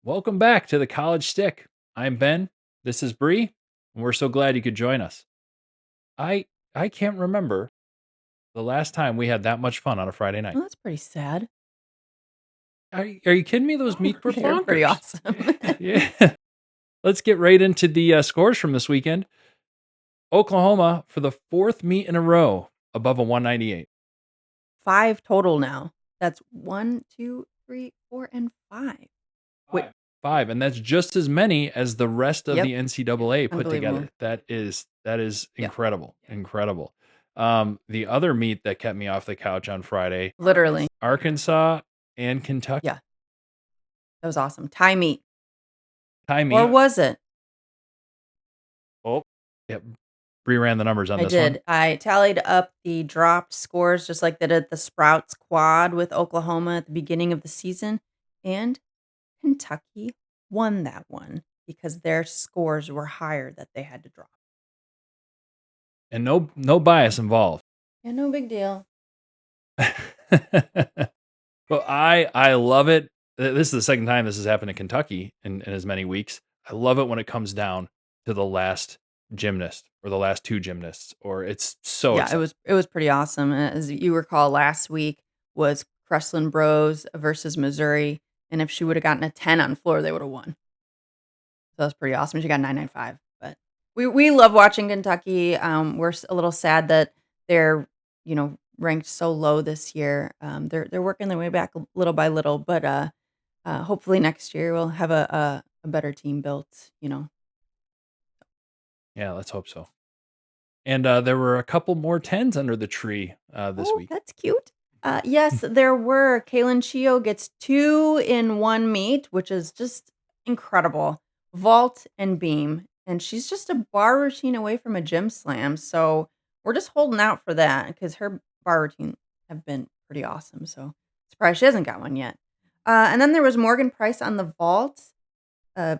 Welcome back to the College Stick. I'm Ben. This is Bree, and we're so glad you could join us. I I can't remember the last time we had that much fun on a Friday night. Well, that's pretty sad. Are you kidding me? Those meets were They're pretty bonkers. awesome. Yeah. Let's get right into the scores from this weekend. Oklahoma for the fourth meet in a row above a 198. 5 total now. That's 1, 2, 3, 4, and 5. Wait, Five, and that's just as many as the rest of yep, the NCAA put unbelievable. together. That is Yep, incredible. The other meet that kept me off the couch on Friday, literally. Arkansas and Kentucky. Yeah, that was awesome. Tie meet. Tie Or meet. was it? Oh, yep. Bree ran the numbers on I this one. did. I tallied up the dropped scores just like they did at the Sprouts quad with Oklahoma at the beginning of the season, and Kentucky won that one because their scores were higher that they had to drop. And no bias involved. Yeah, no big deal. Well, I love it. This is the second time this has happened in Kentucky in as many weeks. I love it when it comes down to the last gymnast or the last two gymnasts, or it's so Yeah, it exciting. was pretty awesome. As you recall, last week was Kreslin Bros versus Missouri, and if she would have gotten a 10 on floor, they would have won. So that's pretty awesome. She got 995. But we love watching Kentucky. We're a little sad that they're ranked so low this year. They're working their way back little by little, but hopefully next year we'll have a better team built. Yeah, let's hope so. And there were a couple more tens under the tree this Oh, week. that's cute. Yes, there were. Kaylin Chio gets 2 in 1 meet, which is just incredible. Vault and beam. And she's just a bar routine away from a gym slam. So we're just holding out for that because her bar routine have been pretty awesome. So surprised she hasn't got one yet. And then there was Morgan Price on the vault. Uh,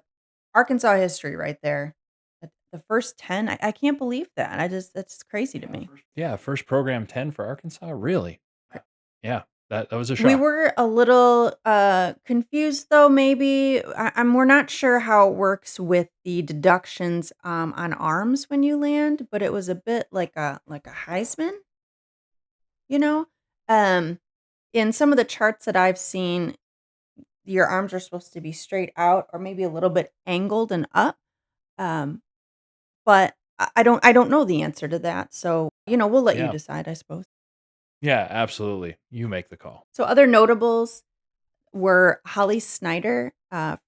Arkansas history right there. The first 10. I can't believe that. That's crazy to me. Yeah, first program 10 for Arkansas. Really? Yeah, that was a We shock. were a little, confused though, maybe. We're not sure how it works with the deductions, on arms when you land, but it was a bit like a Heisman, you know? Um, in some of the charts that I've seen, your arms are supposed to be straight out or maybe a little bit angled and up, um, but I don't know the answer to that, so, we'll let you Yeah. decide, I suppose. Yeah, absolutely. You make the call. So other notables were Holly Snyder,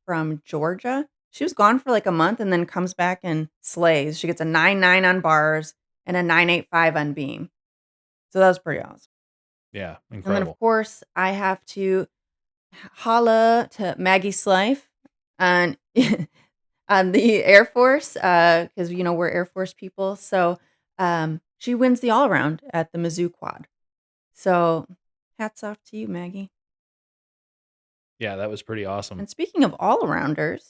from Georgia. She was gone for like a month and then comes back and slays. She gets a 9.9 on bars and a 9.85 on beam. So that was pretty awesome. Yeah, And then, of incredible. course, I have to holla to Maggie Slife on, on the Air Force because, we're Air Force people. So she wins the all around at the Mizzou quad. So hats off to you, Maggie. Yeah, that was pretty awesome. And speaking of all arounders,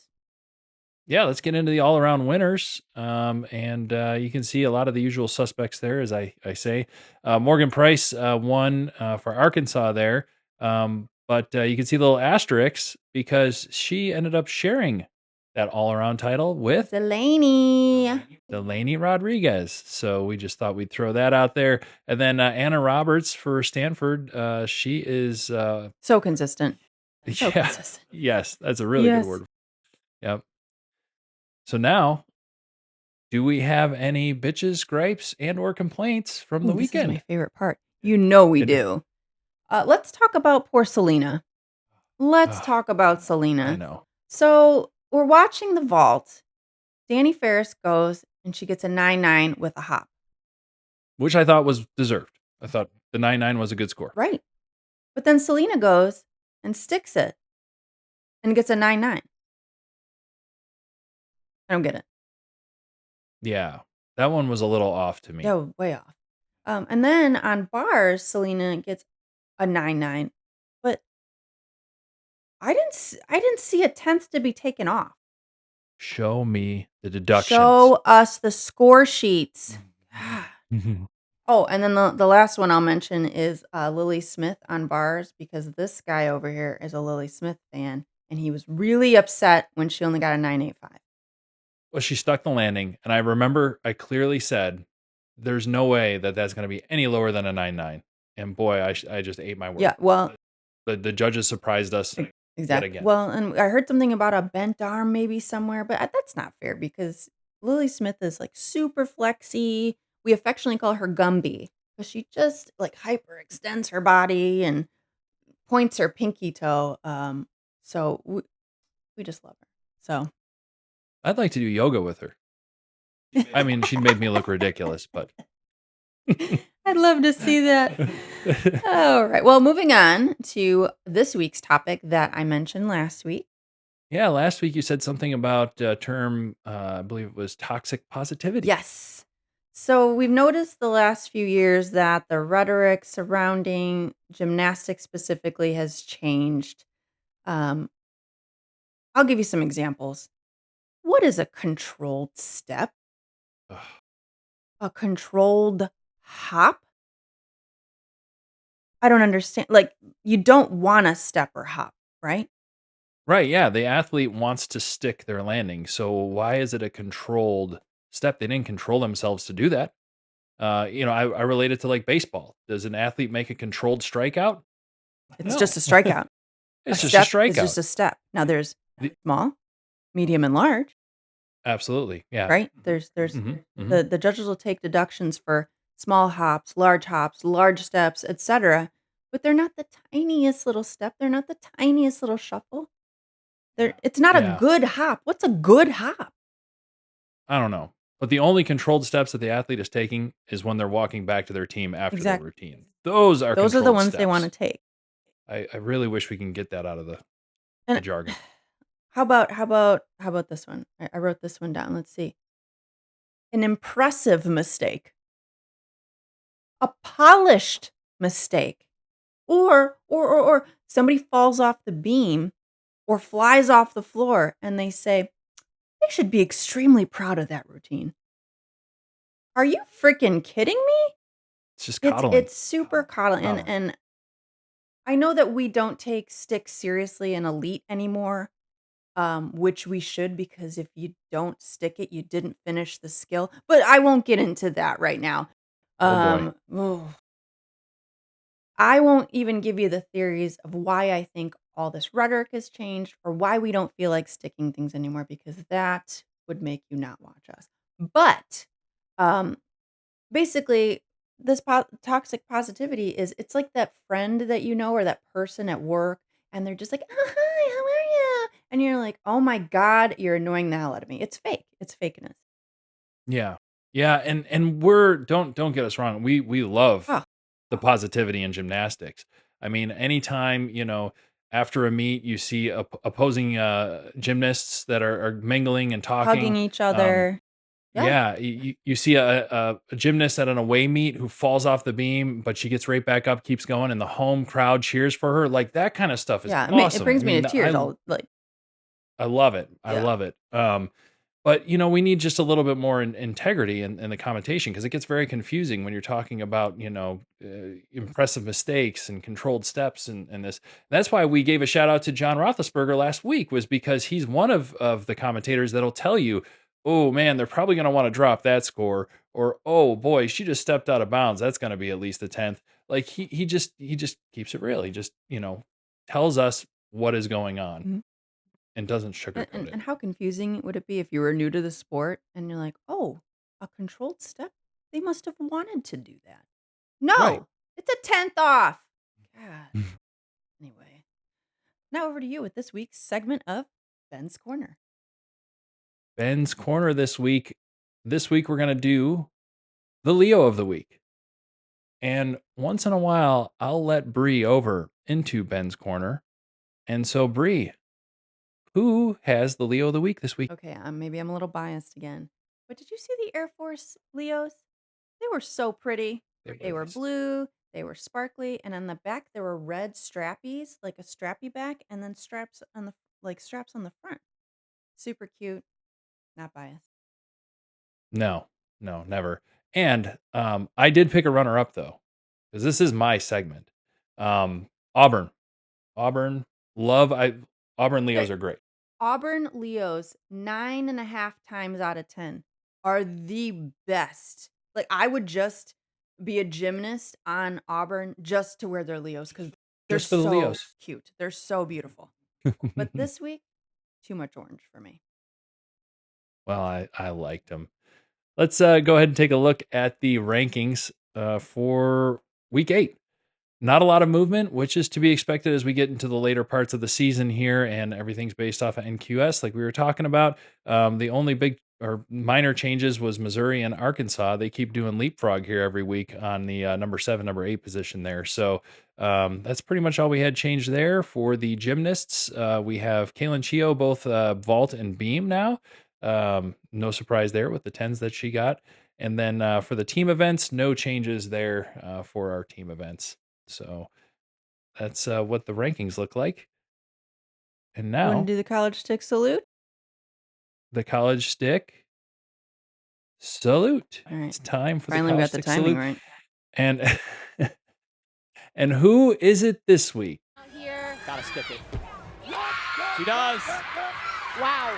Yeah, let's get into the all around winners. And you can see a lot of the usual suspects there, as I say. Morgan Price won for Arkansas there. But you can see the little asterisks because she ended up sharing that all around title with Delaney. Delaney Rodriguez. So we just thought we'd throw that out there. And then Anna Roberts for Stanford. She is, So consistent. So yeah, consistent. yes, that's a really good Yes. word. Yep. So now, do we have any bitches, gripes, and or complaints from the Ooh, this is my weekend? favorite part. You know we It is. do. Let's talk about poor Selena. Let's Ah, talk about I Selena. know. So we're watching the vault. Danny Ferris goes and she gets a 9.9 with a hop. Which I thought was deserved. I thought the 9-9 was a good score. Right. But then Selena goes and sticks it and gets a 9.9. I don't get it. Yeah. That one was a little off to me. Yeah, way off. And then on bars, Selena gets a 9.9. But I didn't see a tenth to be taken off. Show me the deductions. Show us the score sheets. Mhm. Oh, and then the last one I'll mention is Lily Smith on bars because this guy over here is a Lily Smith fan, and he was really upset when she only got a 9.85. Well, she stuck the landing, and I remember I clearly said, "There's no way that that's going to be any lower than a 9.9." And boy, I just ate my Yeah, words. well, The judges surprised us yet exactly. again. Well, and I heard something about a bent arm maybe somewhere, but that's not fair because Lily Smith is like super flexy. We affectionately call her Gumby because she just like hyperextends her body and points her pinky toe. So we just love her. So I'd like to do yoga with her. I mean, she'd make me look ridiculous, but I'd love to see that. All right. Well, moving on to this week's topic that I mentioned last week. yeah, last week you said something about a term, I believe it was toxic positivity. Yes. So we've noticed the last few years that the rhetoric surrounding gymnastics specifically has changed. Um, I'll give you some examples. What is a controlled step? Ugh. A controlled hop? I don't understand. Like, you don't want to step or hop, right? Right, yeah, the athlete wants to stick their landing, so why is it a controlled step? They didn't control themselves to do that. I relate it to, like, baseball. Does an athlete make a controlled strikeout? It's just No. a strikeout. A It's just a step is strikeout. just a step. Now there's The small, medium, and large, Absolutely, yeah. right? There's Mhm, mhm. the judges will take deductions for small hops, large steps, etc. But they're not the tiniest little step. They're not the tiniest little shuffle. It's not a Yeah, good hop. What's a good hop? I don't know, but the only controlled steps that the athlete is taking is when they're walking back to their team after their Exactly. routine. Those are Those are the controlled ones they want to steps. take. I really wish we can get that out of the And jargon. how about this one? I wrote this one down. Let's see. An impressive mistake, a polished mistake, or somebody falls off the beam or flies off the floor and they say, "They should be extremely proud of that routine." Are you freaking kidding me? It's just It's coddling, it's super coddling, and coddling. and I know that we don't take stick seriously in elite anymore, which we should because if you don't stick it, you didn't finish the skill. But I won't get into that right now. Oh boy. Oh, I won't even give you the theories of why I think all this rhetoric has changed or why we don't feel like sticking things anymore because that would make you not watch us. But um, basically, this toxic positivity is it's like that friend that you know or that person at work, and they're just like, "Oh, hi, how are you?" And you're like, "Oh my God, you're annoying the hell out of me." It's fake. It's fakeness. Yeah. Yeah, and we're don't get us wrong. We love Oh, the positivity in gymnastics. I mean, anytime, after a meet, you see opposing gymnasts that are mingling and hugging talking. each Um, other. Yeah. yeah, you see a gymnast at an away meet who falls off the beam, but she gets right back up, keeps going, and the home crowd cheers for her. Like that kind of stuff is Yeah. It awesome. I brings me to mean, tears. All like, I love it. I yeah. love it. But we need just a little bit more integrity in the commentation because it gets very confusing when you're talking about impressive mistakes and controlled steps and this. That's why we gave a shout out to John Roethlisberger last week was because he's one of the commentators that'll tell you, oh man, they're probably going to want to drop that score, or oh boy, she just stepped out of bounds. That's going to be at least a tenth. Like he just keeps it real. He just tells us what is going on Mhm. and doesn't And, sugarcoat and, it. and how confusing would it be if you were new to the sport and you're like, "Oh, a controlled step? They must have wanted to do that." Right. No, it's a tenth off. God. Anyway, now over to you with this week's segment of Ben's Corner. Ben's Corner this week. This week we're going to do the Leo of the week. And once in a while, I'll let Bree over into Ben's Corner. And so, Bree, who has the Leo of the week this week? Okay, maybe I'm a little biased again, but did you see the Air Force Leos? They were so pretty. They were They were nice. blue, they were sparkly, and on the back there were red strappies, like a strappy back, and then straps on the front. Super cute. Not biased. No, no, never. And I did pick a runner up though, because this is my segment. Auburn, Auburn, love. Auburn Uh, Leos are great. Auburn Leos 9.5 times out of 10 are the best. Like, I would just be a gymnast on Auburn just to wear their Leos because 'cause they're Just for the so Leos. cute. They're so beautiful. But this week, too much orange for me. Well, I liked them. Let's go ahead and take a look at the rankings for week 8. Not a lot of movement, which is to be expected as we get into the later parts of the season here, and everything's based off of NQS, like we were talking about. The only big or minor changes was Missouri and Arkansas. They keep doing leapfrog here every week on the number 7, number 8 position there. So that's pretty much all we had changed there. For the gymnasts, we have Kaylin Chio, both vault and beam now. No surprise there with the 10s that she got. And then for the team events, no changes there for our team events. So that's what the rankings look like. And You wanna now do the college stick salute? the college stick salute. Alright. It's time for the Finally, we college got the stick timing salute. right. And and who is it this week? Here. Gotta stick it. She does. Wow.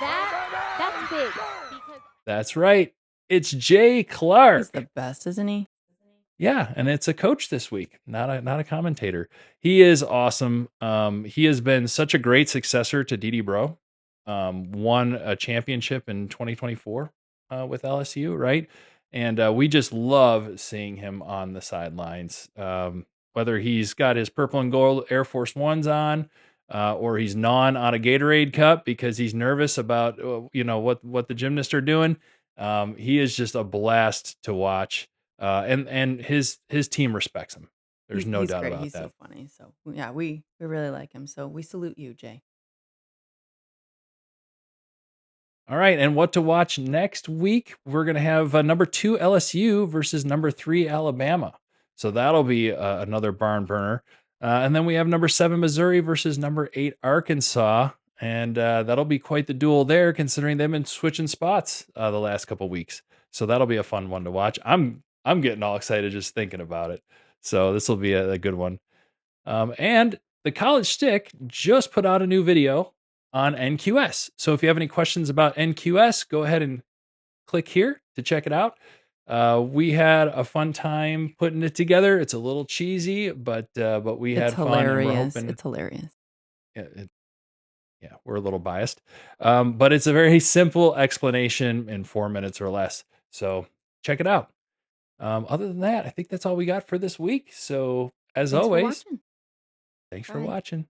That's big. Because That's right. It's Jay He's Clark. the best, isn't he? Yeah, and it's a coach this week, not a commentator. He is awesome. He has been such a great successor to Didi Bro. Won a championship in 2024 with LSU, right? And we just love seeing him on the sidelines. Whether he's got his purple and gold Air Force Ones on, or he's gnawing on a Gatorade cup because he's nervous about what the gymnasts are doing. He is just a blast to watch, and his team respects him. There's no He's doubt great. about He's that. so funny. So, yeah, we really like him. So, we salute you, Jay. All right, and what to watch next week? We're gonna have number 2 LSU versus number 3 Alabama. So that'll be another barn burner. And then we have number 7 Missouri versus number 8 Arkansas, and that'll be quite the duel there, considering they've been switching spots the last couple weeks. So that'll be a fun one to watch. I'm getting all excited just thinking about it. So this will be a good one. And the College Stick just put out a new video on NQS. So if you have any questions about NQS, go ahead and click here to check it out. We had a fun time putting it together. It's a little cheesy, but we It's had fun, and we're hilarious. hoping. It's hilarious. Yeah, yeah, we're a little biased, but it's a very simple explanation in 4 minutes or less. So check it out. Other than that, I think that's all we got for this week. So as Thanks for always, watching. thanks for Bye. watching.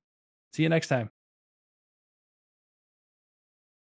See you next time.